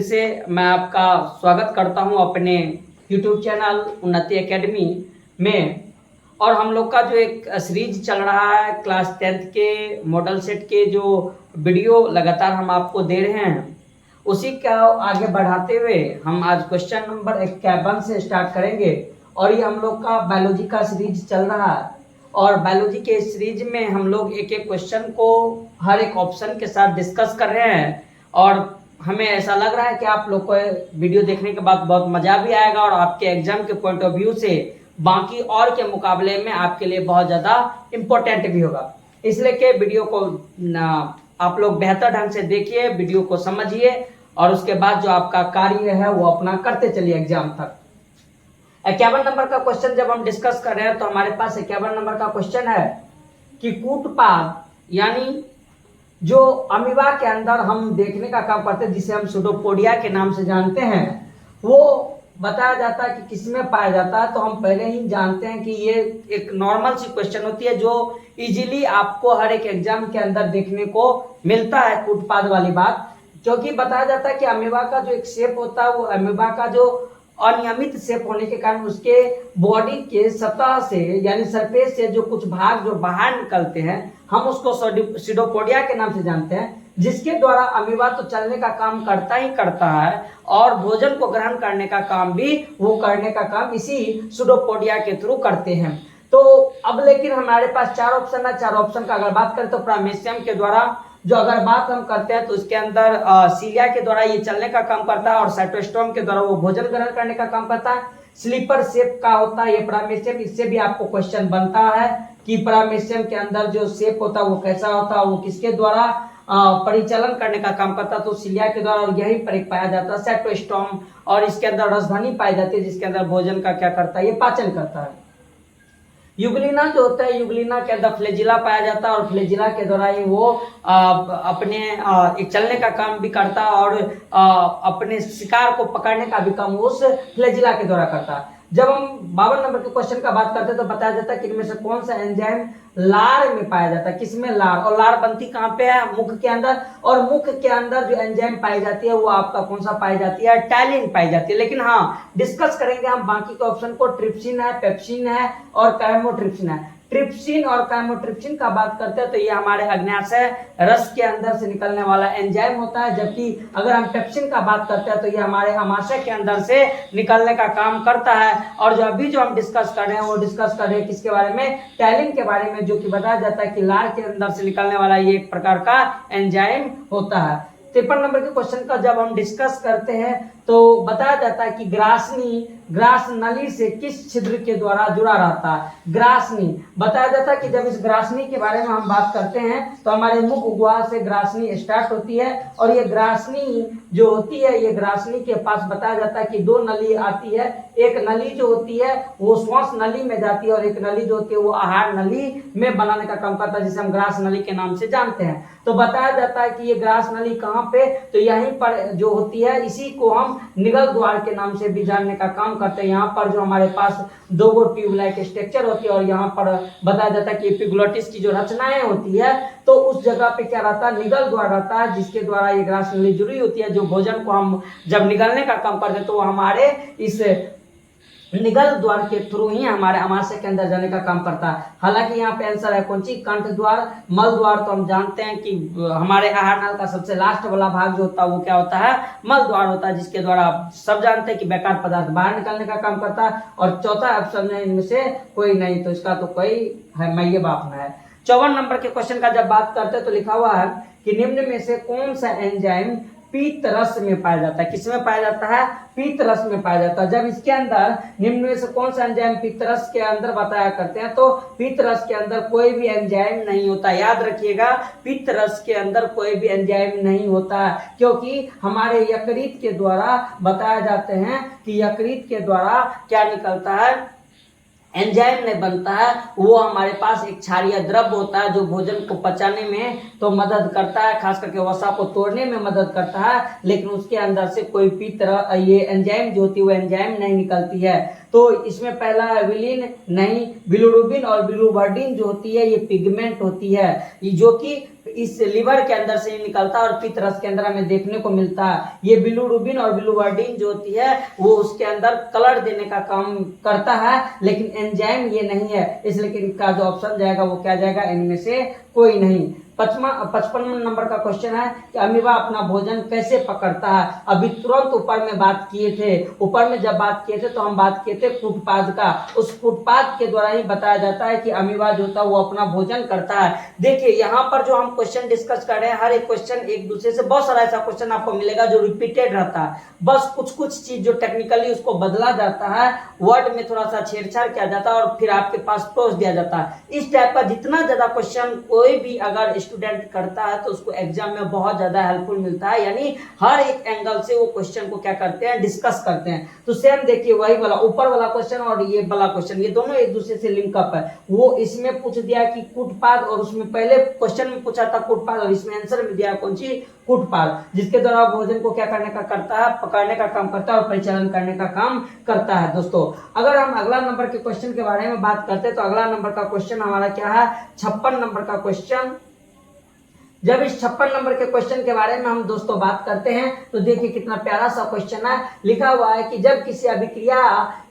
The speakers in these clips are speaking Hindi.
से मैं आपका स्वागत करता हूं अपने YouTube चैनल उन्नति एकेडमी में। और हम लोग का जो एक सीरीज चल रहा है क्लास 10th के मॉडल सेट के जो वीडियो लगातार हम आपको दे रहे हैं, उसी का आगे बढ़ाते हुए हम आज क्वेश्चन नंबर 51 से स्टार्ट करेंगे। और ये हम लोग का बायोलॉजी का सीरीज चल रहा है और बायोलॉजी के सीरीज में हम लोग एक एक क्वेश्चन को हर एक ऑप्शन के साथ डिस्कस कर रहे हैं। और हमें ऐसा लग रहा है कि आप लोग को वीडियो देखने के बाद बहुत मजा भी आएगा और आपके एग्जाम के पॉइंट ऑफ व्यू से बाकी और के मुकाबले में आपके लिए बहुत ज़्यादा इम्पोर्टेंट भी होगा। इसलिए कि वीडियो को आप लोग बेहतर ढंग से देखिए, वीडियो को समझिए और उसके बाद जो आपका कार्य है वो अपना करते चलिए एग्जाम तक। 51 नंबर का क्वेश्चन जब हम डिस्कस कर रहे हैं तो हमारे पास 51 नंबर का क्वेश्चन है कि कूटपाद यानी जो अमीबा के अंदर हम देखने का काम करते हैं, जिसे हम सूडोपोडिया के नाम से जानते हैं, वो बताया जाता है कि किसमें पाया जाता है। तो हम पहले ही जानते हैं कि ये एक नॉर्मल सी क्वेश्चन होती है जो इजीली आपको हर एक एग्जाम के अंदर देखने को मिलता है, कूटपाद वाली बात। क्योंकि बताया जाता है कि अमीबा का जो एक शेप होता है वो अमीबा का जो अनियमित शेप होने के कारण उसके बॉडी के सतह से यानी सरफेस से जो कुछ भाग जो बाहर निकलते हैं, हम उसको सीडोपोडिया के नाम से जानते हैं, जिसके द्वारा अमीबा तो चलने का काम करता ही करता है और भोजन को ग्रहण करने का काम भी वो करने का काम इसी सीडोपोडिया के थ्रू करते हैं। तो अब लेकिन हमारे पास चार ऑप्शन है। चार ऑप्शन का अगर बात करें तो प्राइमेशियम के द्वारा जो अगर बात हम करते हैं तो इसके अंदर सीलिया के द्वारा ये चलने का काम करता है और साइटोस्टोम के द्वारा वो भोजन ग्रहण करने का काम करता है। स्लीपर शेप का होता है ये प्राइमेशियम। इससे भी आपको क्वेश्चन बनता है कि प्राइमेशियम के अंदर जो शेप होता है वो कैसा होता है, वो किसके द्वारा परिचालन करने का काम करता है, तो सीलिया के द्वारा। और यही पर पाया जाता है साइटोस्टोम और इसके अंदर रसधनी पाई जाती है जिसके अंदर भोजन का क्या करता है, ये पाचन करता है। युगलिना जो होता है, युगलिना के अंदर फ्लैजिला पाया जाता है और फ्लैजिला के द्वारा ही वो अपने एक चलने का काम भी करता है और अपने शिकार को पकड़ने का भी काम उस फ्लैजिला के द्वारा करता है। जब हम 52 नंबर के क्वेश्चन का बात करते हैं तो बताया जाता है कि इनमें से कौन सा एंजाइम लार में पाया जाता है, किसमें लार। और लार बनती कहाँ पे है, मुख के अंदर। और मुख के अंदर जो एंजाइम पाई जाती है वो आपका कौन सा पाई जाती है, टैलिन पाई जाती है। लेकिन हाँ, डिस्कस करेंगे हम बाकी के ऑप्शन को। ट्रिप्सिन है, पेप्सिन है और कैमोट्रिप्सिन है। ट्रिप्सिन और कैमोट्रिप्सिन का बात करते हैं तो ये हमारे अग्न्याशय रस के अंदर से निकलने वाला एंजाइम होता है, जबकि अगर हम पेप्सिन का बात करते हैं तो ये हमारे अमाशय के अंदर से निकलने का काम करता है। और जो अभी जो हम डिस्कस कर रहे हैं वो डिस्कस कर रहे हैं किसके बारे में, टैलिन के बारे में, जो कि बताया जाता है कि लार के अंदर से निकलने वाला ये एक प्रकार का एंजाइम होता है। 53 नंबर के क्वेश्चन का जब हम डिस्कस करते हैं तो बताया जाता है कि ग्रास नली से किस छिद्र के द्वारा जुड़ा रहता है। ग्रासनी बताया जाता है कि जब इस ग्रासनी के बारे में हम बात करते हैं तो हमारे मुख गुहा से ग्रासनी स्टार्ट होती है और ये ग्रासनी जो होती है, ये ग्रासनी के पास बताया जाता है कि दो नली आती है। एक नली जो होती है वो श्वास नली में जाती है और एक नली जो होती है वो आहार नली में बनाने का काम करता है, जिसे हम ग्रास नली के नाम से जानते हैं। तो बताया जाता है कि ये ग्रास नली कहाँ पे, तो यहीं पर जो होती है, इसी को हम निगल द्वार के नाम से भी जानने का काम करते हैं। यहाँ पर जो हमारे पास दो गो ट्यूब लाइक स्ट्रक्चर होती है और यहाँ पर बताया जाता है कि एपिग्लोटिस की जो रचनाएं होती है तो उस जगह पे क्या रहता है, निगल द्वार रहता है, जिसके द्वारा ये ग्रास नली जुड़ी होती है। जो भोजन को हम जब निगलने का काम करते हैं तो हमारे इस निगल द्वार के थ्रू ही हमारे अमाशय के अंदर जाने का काम करता है। हालांकि यहाँ पे आंसर है कौन सी, कंठ द्वार। मल द्वार तो हम जानते हैं कि हमारे आहार नल का सबसे लास्ट वाला भाग जो होता है वो क्या होता है, मल द्वार होता है, जिसके द्वारा सब जानते हैं कि बेकार पदार्थ बाहर निकलने का काम करता है। और चौथा ऑप्शन है इनमें से कोई नहीं, तो इसका तो कोई है मैये बाप में है। 54 नंबर के क्वेश्चन का जब बात करते हैं तो लिखा हुआ है कि निम्न में से कौन सा एंजाइम पीत रस में पाया जाता है। किसमें पाया जाता है, पीत रस में पाया जाता है। जब इसके अंदर निम्न में से कौन सा एंजाइम पीत रस के अंदर बताया करते हैं तो पीत रस के अंदर कोई भी एंजाइम नहीं होता। याद रखिएगा, पीत रस के अंदर कोई भी एंजाइम नहीं होता, क्योंकि हमारे यकृत के द्वारा बताया जाते हैं कि यकृत के द्वारा क्या निकलता है, एंजाइम नहीं बनता है। वो हमारे पास एक क्षारीय द्रव्य होता है जो भोजन को पचाने में तो मदद करता है, खास करके वसा को तोड़ने में मदद करता है, लेकिन उसके अंदर से कोई भी तरह ये एंजाइम जो होती है वो एंजाइम नहीं निकलती है। तो इसमें पहला है विलिन नहीं, बिलिरुबिन और बिलिरुबिन जो होती है ये पिगमेंट होती है, जो कि इस लिवर के अंदर से निकलता है और पित्त रस के अंदर हमें देखने को मिलता है। ये बिलिरुबिन और बिलिवर्डिन जो होती है वो उसके अंदर कलर देने का काम करता है, लेकिन एंजाइम ये नहीं है, इसलिए इनका जो ऑप्शन जाएगा वो क्या जाएगा, इनमें से कोई नहीं। 55 नंबर का क्वेश्चन है कि अमीबा अपना भोजन कैसे पकड़ता है। अभी तुरंत ऊपर में बात किए थे, ऊपर में जब बात किए थे तो हम बात किए थे फुटपाथ का। उस फुटपाथ के द्वारा ही बताया जाता है कि अमीबा जो होता है वो अपना भोजन करता है। देखिए यहाँ पर जो हम क्वेश्चन डिस्कस कर रहे हैं, हर एक क्वेश्चन एक दूसरे से बहुत सारा ऐसा क्वेश्चन आपको मिलेगा जो रिपीटेड रहता है, बस कुछ कुछ चीज जो टेक्निकली उसको बदला जाता है, वर्ड में थोड़ा सा छेड़छाड़ किया जाता है और फिर आपके पास टॉस दिया जाता है। इस टाइप का जितना ज्यादा क्वेश्चन कोई भी अगर स्टूडेंट करता है तो उसको एग्जाम में बहुत ज्यादा हेल्पफुल मिलता है, यानी हर एक एंगल से वो क्वेश्चन को क्या करते हैं, डिस्कस करते हैं। तो सेम देखिए वही वाला ऊपर वाला क्वेश्चन और ये वाला क्वेश्चन, ये दोनों एक दूसरे से लिंक अप है। वो इसमें पूछ दिया कि कुटपाद, और उसमें पहले क्वेश्चन में पूछा था कुटपाद और इसमें आंसर में दिया कौन सी, कुटपाद, जिसके द्वारा भोजन को क्या करने का करता है, पकड़ने का काम करता है और परिचालन करने का काम करता है। दोस्तों अगर हम अगला नंबर के क्वेश्चन के बारे में बात करते हैं तो अगला नंबर का क्वेश्चन हमारा क्या है, 56 नंबर का क्वेश्चन। जब इस 56 नंबर के क्वेश्चन के बारे में हम दोस्तों बात करते हैं तो देखिए कितना प्यारा सा क्वेश्चन है। लिखा हुआ है कि जब किसी अभिक्रिया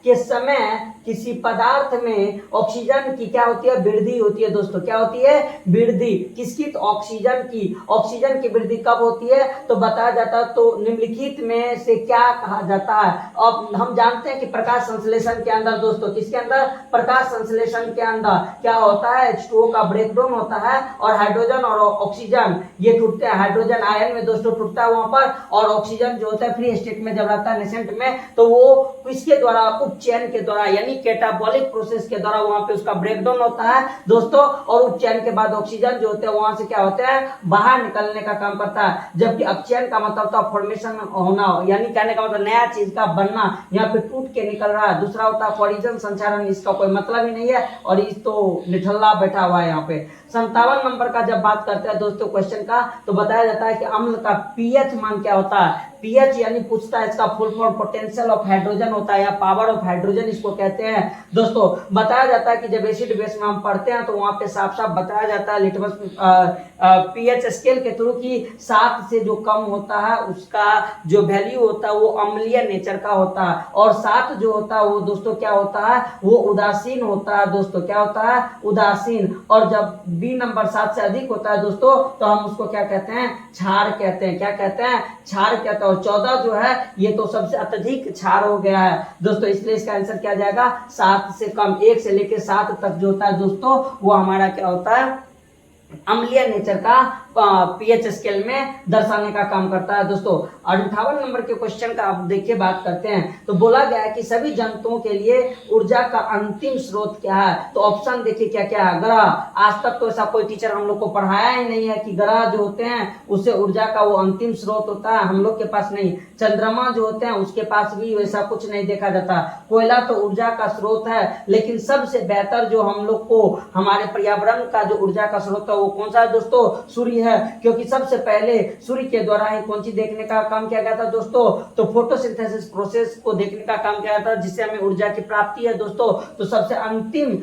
के समय किसी पदार्थ में ऑक्सीजन की क्या होती है, वृद्धि होती है। दोस्तों क्या होती है, वृद्धि, किसकी, तो ऑक्सीजन की। ऑक्सीजन की वृद्धि कब होती है तो बताया जाता है, तो निम्नलिखित में से क्या कहा जाता है। अब हम जानते हैं कि प्रकाश संश्लेषण के अंदर दोस्तों, किसके अंदर, प्रकाश संश्लेषण के अंदर क्या होता है, H2O का ब्रेकडाउन होता है और हाइड्रोजन और ऑक्सीजन ये टूटते हैं। हाइड्रोजन आयन में दोस्तों टूटता है वहां पर, और ऑक्सीजन जो होता है फ्री स्टेट में जब रहता है नेसेंट में, तो वो किसके द्वारा, उपचयन के द्वारा, यानी कैटाबॉलिक प्रोसेस के द्वारा वहां पे उसका ब्रेकडाउन होता है दोस्तों। और उपचयन के बाद ऑक्सीजन जो होते हैं वहां से क्या होते हैं, बाहर निकलने का काम करता है। जबकि अपचयन का मतलब होता है फॉर्मेशन होना, यानी कहने का मतलब नया चीज का बनना, यहाँ पे टूट के निकल रहा है। दूसरा होता है परिजन संचारण, इसका कोई मतलब ही नहीं है और इस तो निठल्ला बैठा हुआ है यहाँ पे। 57 नंबर का जब बात करते हैं दोस्तों क्वेश्चन का, तो बताया जाता है कि अम्ल का पीएच मान क्या होता है। पीएच यानी पूछता है, इसका full form potential of hydrogen होता है या पावर ऑफ हाइड्रोजन इसको कहते हैं। दोस्तों बताया जाता है कि जब एसिड बेस में हम पढ़ते हैं तो वहां पे साफ साफ बताया जाता है लिटमस पीएच स्केल के थ्रू की 7 से जो कम होता है उसका जो वैल्यू होता है वो अम्लीय नेचर का होता है, और 7 जो होता है वो दोस्तों क्या होता है, वो उदासीन होता है। दोस्तों क्या होता है, उदासीन। और जब बी नंबर 7 से अधिक होता है दोस्तों तो हम उसको क्या कहते हैं, क्षार कहते हैं। क्या कहते हैं, क्षार कहते हैं। और 14 जो है ये तो सबसे अत्यधिक क्षार हो गया है दोस्तों, इसलिए इसका आंसर क्या जाएगा, 7 से कम। 1 से लेकर 7 तक जो होता है दोस्तों वो हमारा क्या होता है, अम्लीय नेचर का पीएच स्केल में दर्शाने का काम करता है। दोस्तों 58 नंबर के क्वेश्चन का आप देखिए बात करते हैं, तो बोला गया है कि सभी जंतुओं के लिए ऊर्जा का अंतिम स्रोत क्या है। तो ऑप्शन देखिए क्या क्या है, ग्रह। आज तक तो ऐसा कोई टीचर हम लोग को पढ़ाया ही नहीं है कि ग्रह जो होते हैं उससे ऊर्जा का वो अंतिम स्रोत होता है, हम लोग के पास नहीं। चंद्रमा जो होते हैं उसके पास भी वैसा कुछ नहीं देखा जाता। कोयला तो ऊर्जा का स्रोत है, लेकिन सबसे बेहतर जो हम लोग को हमारे पर्यावरण का जो ऊर्जा का स्रोत है वो कौन सा है दोस्तों, सूर्य है। क्योंकि सबसे पहले सूर्य के द्वारा ही कौन सी देखने का काम किया गया था दोस्तों, तो फोटोसिंथेसिस प्रोसेस को देखने का काम किया गया था, जिससे हमें ऊर्जा की प्राप्ति है दोस्तों। तो सबसे अंतिम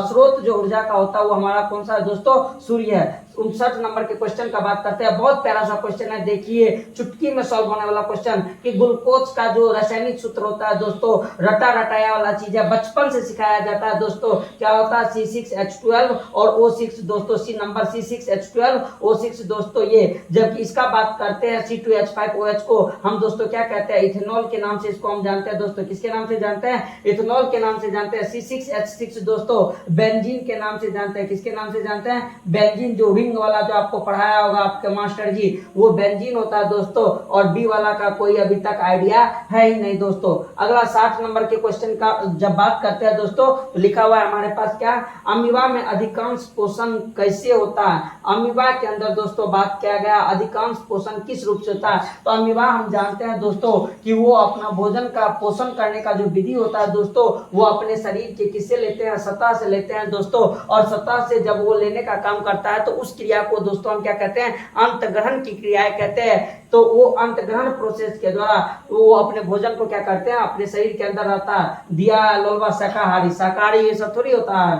स्रोत जो ऊर्जा का होता है वो हमारा कौन सा है दोस्तों, सूर्य है। 59 नंबर के क्वेश्चन का बात करते हैं, बहुत प्यारा सा क्वेश्चन है, देखिए चुटकी में सॉल्व होने वाला क्वेश्चन कि ग्लूकोज का जो रासायनिक सूत्र होता है दोस्तों, रटा रटाया वाला चीज है, बचपन से सिखाया जाता है दोस्तों। क्या होता है, C6H12 और O6 दोस्तों, सी नंबर C6H12 O6 दोस्तों ये। जबकि इसका बात करते हैं C2H5OH को हम दोस्तों क्या कहते हैं, इथेनॉल के नाम से इसको हम जानते हैं दोस्तों। किसके नाम से जानते हैं, इथेनॉल के नाम से जानते हैं। C6H6 दोस्तों बेंजीन के नाम से जानते हैं। किसके नाम से जानते हैं, बेंजीन। जो वाला जो आपको पढ़ाया होगा आपके मास्टर जी, वो बेंजीन होता है दोस्तों, और बी वाला का कोई अभी तक आइडिया है ही नहीं दोस्तों। अगला 60 नंबर के क्वेश्चन का जब बात करते हैं दोस्तों, तो लिखा हुआ है हमारे पास क्या, अमीबा में अधिकांश पोषण कैसे होता है। अमीबा के अंदर दोस्तों बात किया गया अधिकांश पोषण किस रूप से होता है। तो अमीबा हम जानते हैं दोस्तों कि वो अपना भोजन का पोषण करने का जो विधि होता है दोस्तों, वो अपने शरीर के किससे लेते हैं, सतह से लेते हैं दोस्तों। और सतह से जब वो लेने का काम करता है तो उस क्रिया को दोस्तों हम क्या कहते हैं, अंतग्रहण की क्रियाएं कहते हैं। तो वो अंतग्रहण प्रोसेस के द्वारा वो अपने भोजन को क्या करते हैं, अपने शरीर के अंदर रहता है। दिया लोलवा शाकाहारी, शाकाहारी ये सब थोड़ी होता है,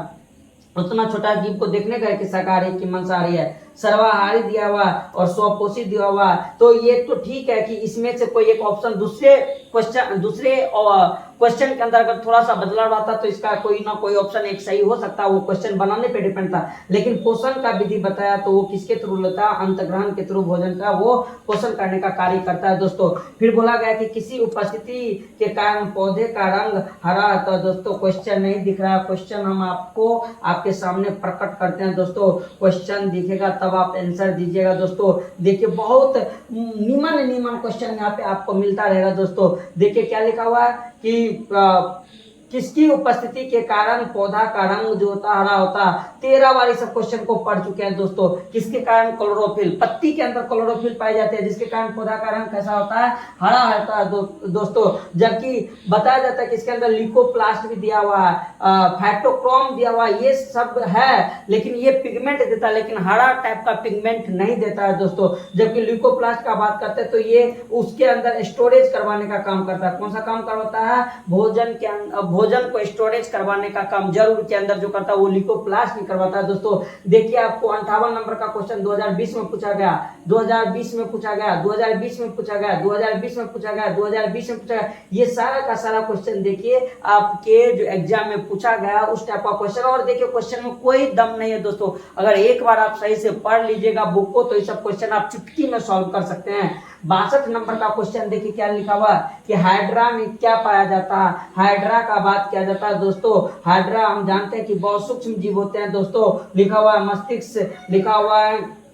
उतना छोटा जीव को देखने का है कि शाकाहारी कि मांसाहारी है। सर्वाहारी दिया हुआ और स्वपोषी दिया हुआ, तो ये तो ठीक है कि इसमें से कोई एक ऑप्शन दूसरे क्वेश्चन के अंदर अगर थोड़ा सा बदलाव आता तो इसका कोई ना कोई ऑप्शन एक सही हो सकता है, वो क्वेश्चन बनाने पे डिपेंड था। लेकिन पोषण का विधि बताया तो वो किसके थ्रू लेता है, अंतग्रहण के थ्रू भोजन का वो पोषण करने का कार्य करता है दोस्तों। फिर बोला गया कि किसी उपस्थिति के कारण पौधे का रंग हरा, तो दोस्तों क्वेश्चन नहीं दिख रहा, क्वेश्चन हम आपको आपके सामने प्रकट करते हैं दोस्तों। क्वेश्चन दिखेगा तब आप आंसर दीजिएगा दोस्तों। देखिए बहुत निमन क्वेश्चन यहाँ पे आपको मिलता रहेगा दोस्तों। देखिए क्या लिखा हुआ है कि किसकी उपस्थिति के कारण पौधा का रंग जो होता हरा होता। 13 बार इस क्वेश्चन को पढ़ चुके हैं दोस्तों। किसके कारण, क्लोरोफिल, पत्ती के अंदर क्लोरोफिल पाए जाते हैं जिसके कारण पौधा का रंग कैसा होता है, हरा होता है दोस्तों। जबकि बताया जाता है कि इसके अंदर लिकोप्लास्ट भी दिया हुआ है, फाइटोक्रोम दिया हुआ है, ये सब है लेकिन ये पिगमेंट देता है, लेकिन हरा टाइप का पिगमेंट नहीं देता है दोस्तों। जबकि लिकोप्लास्ट का बात करते हैं तो ये उसके अंदर स्टोरेज करवाने का काम करता है। कौन सा काम करवाता है, भोजन को स्टोरेज करवाने का काम जरूर के अंदर जो करता है वो लिकोप्लास्ट नहीं करवाता है दोस्तों। देखिए आपको 58 नंबर का क्वेश्चन 2020 में पूछा गया, 2020 में पूछा गया, 2020 में पूछा गया, 2020 में पूछा गया, 2020 में पूछा गया। ये सारा का सारा क्वेश्चन देखिए आपके जो एग्जाम में पूछा गया उस टाइप का क्वेश्चन। और देखिए क्वेश्चन में कोई दम नहीं है दोस्तों। अगर एक बार आप सही से पढ़ लीजिएगा बुक को तो ये सब क्वेश्चन आप चुटकी में सॉल्व कर सकते हैं। 62 नंबर का क्वेश्चन देखिए क्या लिखा हुआ कि हाइड्रा में क्या पाया जाता है। हाइड्रा का बात किया जाता है दोस्तों। हाइड्रा हम जानते हैं कि बहुत सूक्ष्म जीव होते हैं दोस्तों। लिखा हुआ है मस्तिष्क, लिखा हुआ है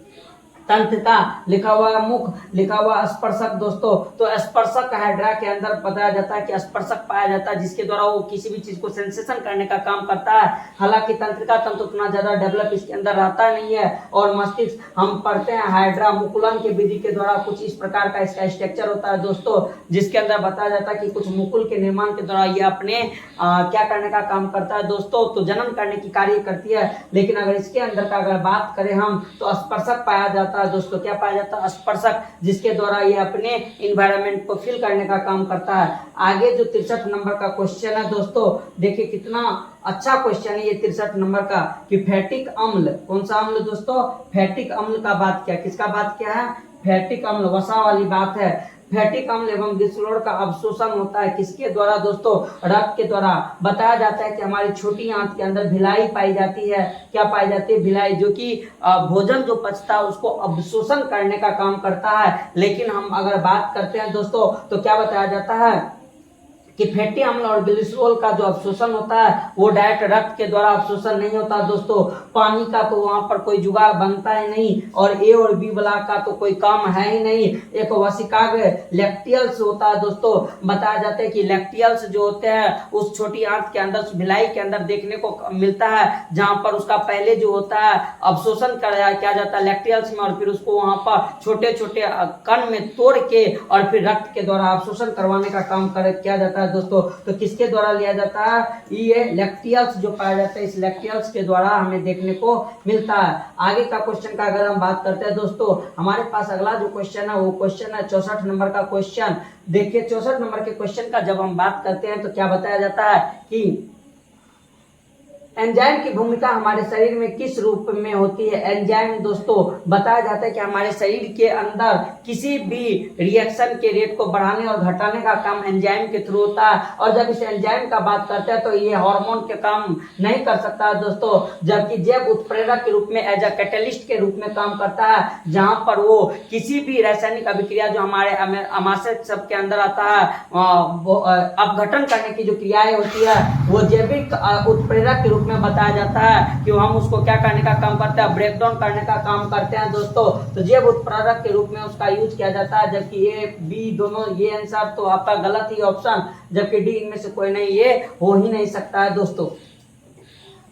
तंत्रिका, लिखा हुआ है मुख, लिखा हुआ स्पर्शक दोस्तों। तो स्पर्शक हाइड्रा के अंदर बताया जाता है कि स्पर्शक पाया जाता है जिसके द्वारा वो किसी भी चीज को सेंसेशन करने का काम करता है। हालांकि तंत्रिका तंत्र उतना ज्यादा डेवलप इसके अंदर रहता नहीं है। और मस्तिष्क हम पढ़ते हैं हाइड्रा मुकुलन की विधि के द्वारा कुछ इस प्रकार का इसका स्ट्रक्चर होता है दोस्तों, जिसके अंदर बताया जाता है कि कुछ मुकुल के निर्माण के द्वारा ये अपने क्या करने का काम करता है दोस्तों, तो जनन करने की कार्य करती है। लेकिन अगर इसके अंदर का अगर बात करें हम तो स्पर्शक पाया जाता है दोस्तों। क्या पाया जाता है, स्पर्शक, जिसके द्वारा ये अपने इन्वायरमेंट को फिल करने का काम करता है। आगे जो 63 नंबर का क्वेश्चन है दोस्तों, देखिए कितना अच्छा क्वेश्चन है ये 63 नंबर का कि फैटिक अम्ल, कौन सा अम्ल दोस्तों, फैटिक अम्ल का बात किया, किसका बात किया है, फैटिक अम्ल, वसा वाली बात है। फैटिक अम्ल एवं ग्लिसरॉल का अवशोषण होता है किसके द्वारा दोस्तों, रक्त के द्वारा। बताया जाता है कि हमारी छोटी आंत के अंदर भिलाई पाई जाती है। क्या पाई जाती है, भिलाई, जो कि भोजन जो पचता है उसको अवशोषण करने का काम करता है। लेकिन हम अगर बात करते हैं दोस्तों तो क्या बताया जाता है कि फैटी अम्ल और ग्लिसरॉल का जो अवशोषण होता है वो डायरेक्ट रक्त के द्वारा अवशोषण नहीं होता दोस्तों। पानी का तो वहां पर कोई जुगाड़ बनता ही नहीं, और ए और बी ब्लॉक का तो कोई काम है ही नहीं। एक वसिकाग्र लैक्टियल्स होता है दोस्तों। बताया जाता है कि लैक्टियल्स जो होते हैं उस छोटी आंत के अंदर, उस भिलाई के अंदर देखने को मिलता है, जहां पर उसका पहले जो होता है अवशोषण किया जाता है लैक्टियल्स में, और फिर उसको वहां पर छोटे छोटे कण में तोड़ के और फिर रक्त के द्वारा अवशोषण करवाने का काम किया जाता है दोस्तों। तो किसके द्वारा लिया जाता है, ये लैक्टियल्स जो पाया जाता है, इस लैक्टियल्स के द्वारा हमें देखने को मिलता है। आगे का क्वेश्चन का अगर हम बात करते हैं दोस्तों, हमारे पास अगला जो क्वेश्चन है वो क्वेश्चन है 64 नंबर का क्वेश्चन। देखिए 64 नंबर के क्वेश्चन का जब हम बात करते हैं तो क्या बताया जाता है कि एंजाइम की भूमिका हमारे शरीर में किस रूप में होती है। एंजाइम दोस्तों बताया जाता है कि हमारे शरीर के अंदर किसी भी रिएक्शन के रेट को बढ़ाने और घटाने का काम एंजाइम के थ्रू होता है। और जब इस एंजाइम का बात करते हैं तो ये हार्मोन के काम नहीं कर सकता है दोस्तों, जबकि जैव उत्प्रेरक के रूप में एज अ कैटलिस्ट के रूप में काम करता है, जहां पर वो किसी भी रासायनिक अभिक्रिया जो हमारे आमाशय सब के अंदर आता है अपघटन करने की जो क्रियाएं होती है वो जैविक उत्प्रेरक के रूप में बताया जाता है कि हम उसको क्या करने का काम करते हैं, ब्रेक डाउन करने का काम करते हैं दोस्तों। तो जैव उत्प्रेरक के रूप में उसका यूज किया जाता है। जबकि ए बी दोनों ये आंसर तो आपका गलत ही ऑप्शन, जबकि डी इनमें से कोई नहीं, ये हो ही नहीं सकता है दोस्तों।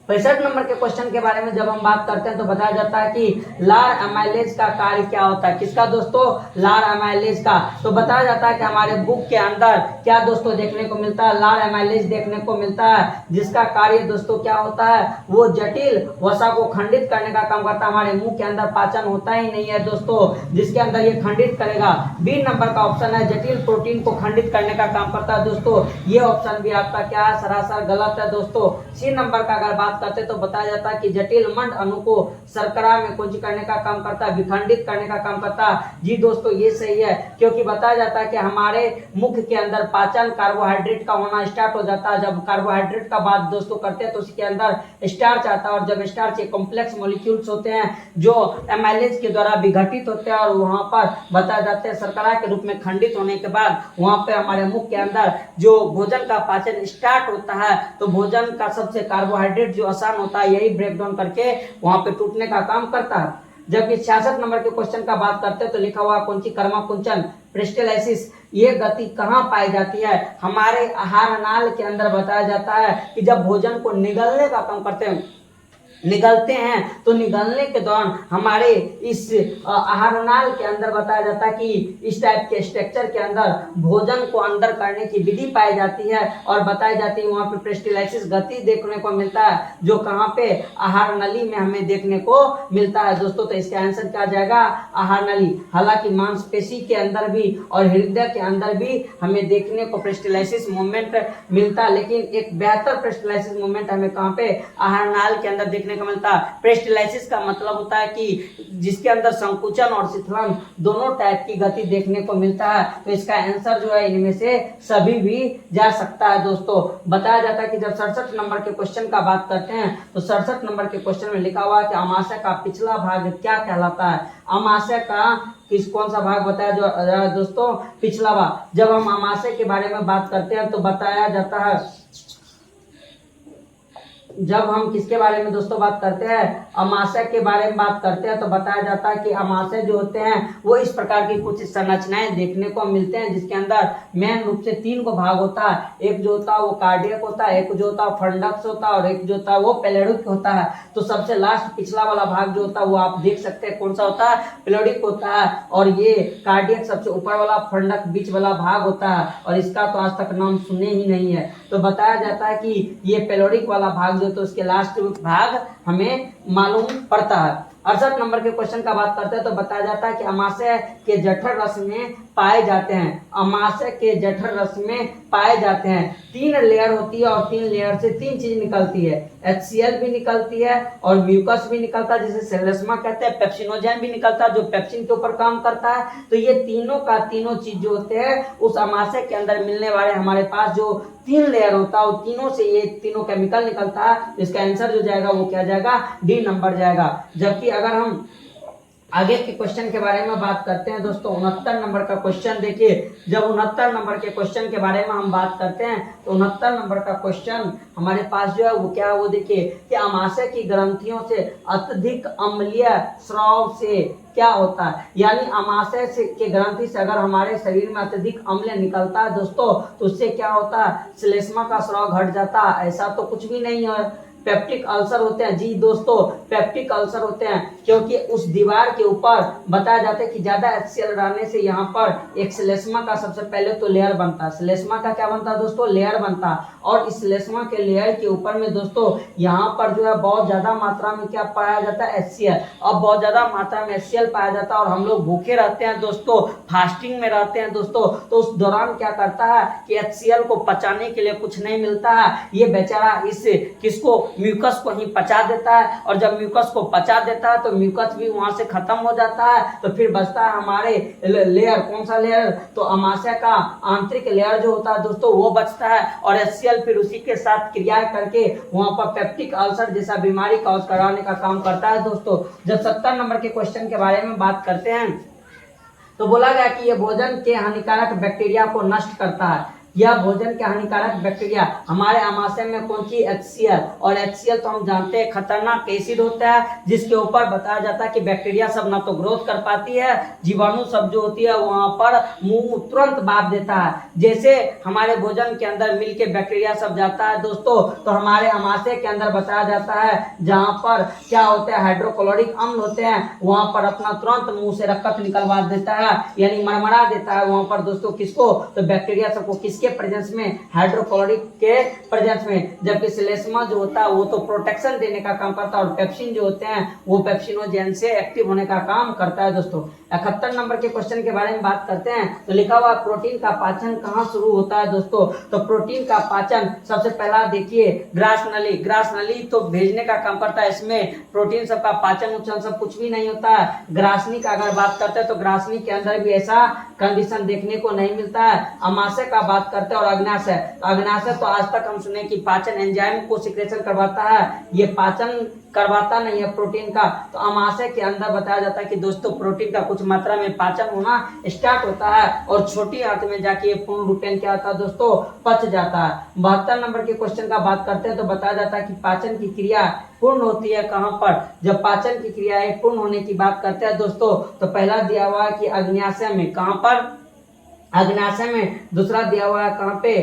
65 नंबर के क्वेश्चन के बारे में जब हम बात करते हैं तो बताया जाता है कि लार एमाइलेज का कार्य क्या होता है। किसका दोस्तों, लार एमाइलेज का। तो बताया जाता है कि हमारे बुक के अंदर क्या दोस्तों देखने को मिलता है, लार एमाइलेज देखने को मिलता है, जिसका कार्य दोस्तों क्या होता है, वो जटिल वसा को खंडित करने का काम करता है। हमारे मुंह के अंदर पाचन होता ही नहीं है दोस्तों, जिसके अंदर ये खंडित करेगा। बी नंबर का ऑप्शन है जटिल प्रोटीन को खंडित करने का काम करता है दोस्तों। ये ऑप्शन भी आपका क्या है, सरासर गलत है दोस्तों। सी नंबर का अगर बात करते हैं तो बताया जाता है कि जटिल मंड अणु को शर्करा में कुंज करने का काम करता है, विखंडित करने का काम करता है। जी दोस्तों ये सही है, क्योंकि बताया जाता है कि हमारे मुख के अंदर पाचन कार्बोहाइड्रेट का होना स्टार्ट हो जाता है। जब कार्बोहाइड्रेट का बात दोस्तों करते हैं तो उसके अंदर स्टार्च आता है, और जब स्टार्च ये कॉम्प्लेक्स मॉलिक्यूल्स होते हैं जो एमाइलेज के द्वारा विघटित होते हैं और वहां पर बताया जाते हैं शर्करा के रूप में खंडित होने के बाद वहां पे हमारे मुख के अंदर जो भोजन का पाचन स्टार्ट होता है, तो भोजन का सबसे कार्बोहाइड्रेट जो आसान होता है यही ब्रेक डाउन करके वहां पे टूटने का काम करता है। जबकि 66 नंबर के क्वेश्चन का बात करते हैं तो लिखा हुआ कौन सी कर्माकुंचन पेरिस्टाल्सिस ये गति कहाँ पाई जाती है? हमारे आहार नाल के अंदर बताया जाता है कि जब भोजन को निगलने का काम करते हैं, निगलते हैं तो निगलने के दौरान हमारे इस आहार नाल के अंदर बताया जाता है कि इस टाइप के स्ट्रक्चर के अंदर भोजन को अंदर करने की विधि पाई जाती है और बताई जाती है। वहां पे पेरिस्टाल्सिस गति देखने को मिलता है जो कहाँ पे आहार नली में हमें देखने को मिलता है दोस्तों। तो इसका आंसर क्या जाएगा? आहार नली। हालांकि मांसपेशी के अंदर भी और हृदय के अंदर भी हमें देखने को पेरिस्टाल्सिस मूवमेंट मिलता है, लेकिन एक बेहतर पेरिस्टाल्सिस मूवमेंट हमें कहाँ पे आहार नाल के अंदर देखने को मिलता है। पेरिस्टाल्सिस का मतलब होता है कि जिसके अंदर संकुचन और शिथिलन दोनों टाइप की गति देखने को मिलता है। तो इसका आंसर जो है इनमें से सभी भी जा सकता है दोस्तों। बताया जाता है कि जब 67 नंबर के क्वेश्चन का बात करते हैं तो 67 नंबर के क्वेश्चन में लिखा हुआ है कि अमाशय का पिछला भाग क्या कहलाता है? अमाशय का कौन सा भाग बताया जो दोस्तों? पिछला भाग। जब हम अमाशय के बारे में बात करते हैं तो बताया जाता है, जब हम किसके बारे में दोस्तों बात करते हैं? अमाशय के बारे में बात करते हैं तो बताया जाता है कि अमाशय जो होते हैं वो इस प्रकार की कुछ संरचनाएं देखने को मिलते हैं जिसके अंदर मेन रूप से 3 को भाग होता है। एक जो होता है वो कार्डियक होता है, एक जो होता है फंडक्स होता है और एक जो होता है वो पेलोडिक होता है। तो सबसे लास्ट पिछला वाला भाग जो होता है वो आप देख सकते हैं कौन सा होता है? पेलोडिक होता है। और ये कार्डियक सबसे ऊपर वाला, फंडक बीच वाला भाग होता है और इसका तो आज तक नाम सुने ही नहीं है। तो बताया जाता है कि ये पेलोडिक वाला भाग जो तो उसके लास्ट भाग हमें मालूम पड़ता है। 68 नंबर के क्वेश्चन का बात करते हैं तो बताया जाता है कि अमाशय के जठर रस में पाए जाते हैं। अमाशय के जठर रस में पाए जाते हैं। 3 लेयर होती है और 3 लेयर से 3 चीज निकलती है। HCl भी निकलती है और म्यूकस भी निकलता है जिसे सेलेस्मा कहते हैं, पेप्सिनोजेन भी निकलता है जो पेप्सिन के ऊपर काम करता है। तो ये तीनों का तीनों चीज जो होते हैं उस अमाशय के अंदर मिलने वाले हमारे पास जो 3 लेयर होता है वो तीनों से ये तीनों केमिकल निकलता है। इसका आंसर जो जाएगा वो क्या जाएगा? डी नंबर जाएगा। जबकि अगर हम आगे के क्वेश्चन के बारे में बात करते हैं दोस्तों, 69 नंबर का क्वेश्चन देखिए। जब 69 नंबर के क्वेश्चन के बारे में हम बात करते हैं तो 69 नंबर का क्वेश्चन हमारे पास जो है वो क्या है वो देखिए कि अमाशय की ग्रंथियों से अत्यधिक अम्लीय स्राव से क्या होता है? यानी अमाशय से के ग्रंथि से अगर हमारे शरीर में अत्यधिक अम्ल निकलता है दोस्तों तो उससे क्या होता है? श्लेष्मा का स्राव घट जाता है। ऐसा तो कुछ भी नहीं है। पेप्टिक अल्सर होते हैं। जी दोस्तों पेप्टिक अल्सर होते हैं क्योंकि उस दीवार के ऊपर बताया जाता है कि ज्यादा HCl रहने से यहाँ पर एक श्लेष्मा का सबसे पहले तो लेयर बनता है। श्लेष्मा का क्या बनता है दोस्तों? लेयर बनता है। और इस श्लेष्मा के लेयर के ऊपर में दोस्तों यहाँ पर जो है बहुत ज्यादा मात्रा में क्या पाया जाता है? HCl। अब बहुत ज्यादा मात्रा में HCl पाया जाता है और हम लोग भूखे रहते हैं दोस्तों, फास्टिंग में रहते हैं दोस्तों, तो उस दौरान क्या करता है कि HCl को पचाने के लिए कुछ नहीं मिलता है। ये बेचारा इस किसको? म्यूकस को ही पचा देता है। और जब म्यूकस को पचा देता है तो म्यूकस भी वहां से खत्म हो जाता है। तो फिर बचता है हमारे लेयर। कौन सा लेयर? तो अमाशय का आंतरिक लेयर जो होता है दोस्तों वो बचता है और HCl फिर उसी के साथ क्रिया करके वहां पर पेप्टिक अल्सर जैसा बीमारी कॉज कराने का काम करता है दोस्तों। जब 70 नंबर के क्वेश्चन के बारे में बात करते हैं तो बोला गया कि यह भोजन के हानिकारक बैक्टीरिया को नष्ट करता है। यह भोजन के हानिकारक बैक्टीरिया हमारे अमाशय में कौन सी? HCl। और HCl तो हम जानते हैं खतरनाक एसिड होता है जिसके ऊपर बताया जाता है कि बैक्टीरिया सब ना तो ग्रोथ कर पाती है, जीवाणु सब जो होती है वहां पर मुंह तुरंत बांध देता है। जैसे हमारे भोजन के अंदर मिल के बैक्टीरिया सब जाता है दोस्तों तो हमारे अमाशय के अंदर बताया जाता है जहां पर क्या होता है? हाइड्रोक्लोरिक अम्ल होते हैं, वहां पर अपना तुरंत मुंह से रक्त निकलवा देता है यानी मरमरा देता है वहां पर दोस्तों। किसको? तो बैक्टीरिया सबको। किसके किसके प्रेजेंस में, हाइड्रोक्लोरिक के प्रेजेंस में। जबकि श्लेष्मा जो होता है वो तो प्रोटेक्शन देने का काम करता है और पेप्सिन जो होते हैं वो पेप्सिनोजेन से एक्टिव होने का काम करता है। दोस्तों 71 नंबर के क्वेश्चन के बारे में बात करते हैं तो लिखा हुआ प्रोटीन का पाचन कहाँ शुरू होता है। दोस्तों तो प्रोटीन का पाचन सबसे पहला देखिए ग्रास नली, ग्रास नली तो भेजने का काम करता है, इसमें प्रोटीन सबका पाचन उच्चन सब कुछ भी नहीं होता है। ग्रासनी का अगर बात करते हैं तो ग्रासनी के अंदर भी ऐसा कंडीशन देखने को नहीं मिलता है। अमाशय का बात करते हैं और अग्नाशय, अग्नाशय तो आज तक हम सुने कि पाचन एंजाइम को सिक्रेशन करवाता है, ये पाचन करवाता नहीं है प्रोटीन का। तो अमाशय के अंदर बताया जाता है कि दोस्तों प्रोटीन का कुछ मात्रा में पाचन होना स्टार्ट होता है और छोटी आंत में जाके ये पूर्ण रूपेण क्या होता है दोस्तों, पच जाता है। 72 नंबर के क्वेश्चन का बात करते हैं तो बताया जाता है कि पाचन की क्रिया पूर्ण होती है कहाँ पर। जब पाचन की क्रियाएं पूर्ण होने की बात करते हैं दोस्तों तो पहला दिया हुआ है कि अग्न्याशय में, कहाँ पर, अग्नाशय में। दूसरा दिया हुआ है कहाँ पे,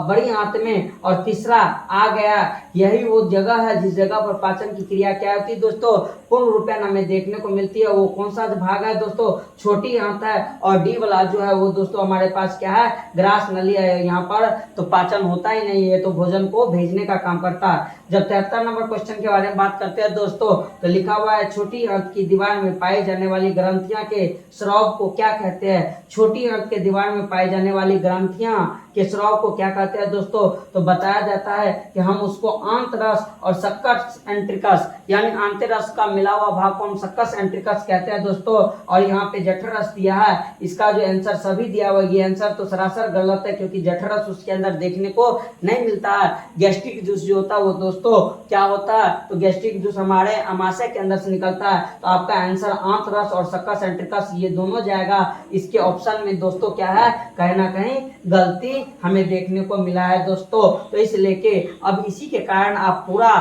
बड़ी आंत में। और तीसरा आ गया, यही वो जगह है जिस जगह पर पाचन की क्रिया क्या होती है दोस्तों, पूर्ण रूपेण हमें देखने को मिलती है। वो कौन सा भाग है दोस्तों, छोटी आंत है। और डी वाला जो है वो दोस्तों हमारे पास क्या है, ग्रास नली है। यहाँ पर तो पाचन होता ही नहीं है, तो भोजन को भेजने का काम करता है। जब 73 नंबर क्वेश्चन के बारे में बात करते हैं दोस्तों तो लिखा हुआ है छोटी आंत की दीवार में पाई जाने वाली ग्रंथियां के स्राव को क्या कहते हैं। छोटी आंत के दीवार में पाई जाने वाली ग्रंथियां के स्राव को क्या कहते हैं दोस्तों, तो बताया जाता है कि हम उसको आंतरस और सक्कस एंट्रिकस यानी आंतरस का मिला हुआ भाग को हम सक्कस एंट्रिकस कहते हैं दोस्तों। और यहाँ पे जठरस दिया है, इसका जो आंसर सभी दिया हुआ, ये आंसर तो सरासर गलत है क्योंकि जठरस उसके अंदर देखने को नहीं मिलता है। गैस्ट्रिक जूस जो होता है वो दोस्तों क्या होता है, तो गैस्ट्रिक जूस हमारे अमाशय के अंदर से निकलता है। तो आपका आंसर आंतरस और सक्कस एंट्रिकस ये दोनों जाएगा। इसके ऑप्शन में दोस्तों क्या है, कहीं ना कहीं गलती हमें देखने को मिला है दोस्तों। तो इस लेके अब इसी के कारण आप पूरा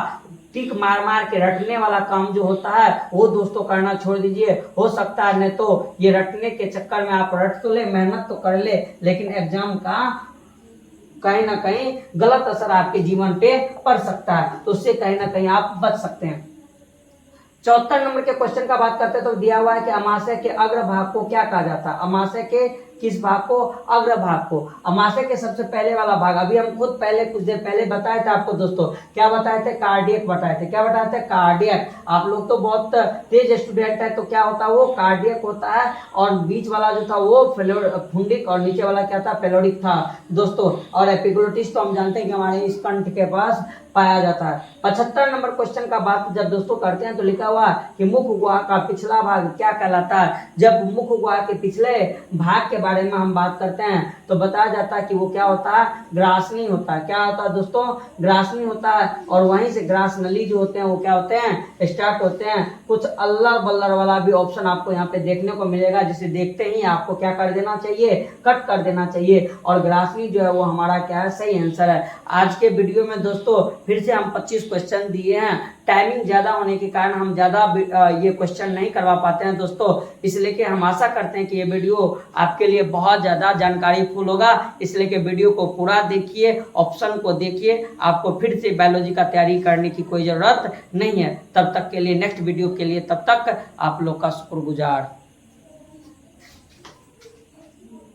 टिक मार मार के रटने वाला काम जो होता है वो दोस्तों करना छोड़ दीजिए। हो सकता है नहीं तो ये रटने के चक्कर में आप रट तो ले, मेहनत तो कर ले, लेकिन एग्जाम का कहीं ना कहीं गलत असर आपके जीवन पे पड़ सकता है, तो उससे कहीं ना कहीं आप बच सकते हैं। 74 नंबर के क्वेश्चन का बात करते हैं तो दिया हुआ है कि अमाशय के अग्र भाग को क्या कहा जाता है। अमाशय के किस भाग को, अग्र भाग को। अमाशय के सबसे पहले वाला भाग, अभी हम खुद पहले कुछ देर पहले बताए थे आपको दोस्तों, क्या बताए थे, कार्डियक बताए थे। क्या बताए थे, कार्डियक। आप लोग तो बहुत तेज स्टूडेंट है, तो क्या होता है वो कार्डियक होता है। और बीच वाला जो था वो फुंडिक और नीचे वाला क्या था, पेलोडिक था दोस्तों। और एपिग्लोटिस तो हम जानते हैं कि हमारे इस कंठ के पास पाया जाता है। 75 नंबर क्वेश्चन का बात जब दोस्तों करते हैं तो लिखा हुआ कि मुख गुहा का पिछला भाग क्या कहलाता है। जब मुख गुहा के पिछले भाग के बारे में हम बात करते हैं तो बताया जाता है कि वो क्या होता है, ग्रासनी होता है। क्या होता है दोस्तों, ग्रासनी होता है। और वहीं से ग्रास नली जो होते हैं वो क्या होते हैं, स्टार्ट होते हैं। कुछ अल्लर बल्लर वाला भी ऑप्शन आपको यहाँ पे देखने को मिलेगा, जिसे देखते ही आपको क्या कर देना चाहिए, कट कर देना चाहिए। और ग्रासनी जो है वो हमारा क्या है, सही आंसर है। आज के वीडियो में दोस्तों फिर से हम 25 क्वेश्चन दिए हैं। टाइमिंग ज्यादा होने के कारण हम ज्यादा ये क्वेश्चन नहीं करवा पाते हैं दोस्तों, इसलिए कि हम आशा करते हैं कि ये वीडियो आपके लिए बहुत ज्यादा जानकारी फुल होगा। इसलिए कि वीडियो को पूरा देखिए, ऑप्शन को देखिए, आपको फिर से बायोलॉजी का तैयारी करने की कोई जरूरत नहीं है। तब तक के लिए, नेक्स्ट वीडियो के लिए, तब तक आप लोग का शुक्रगुजार।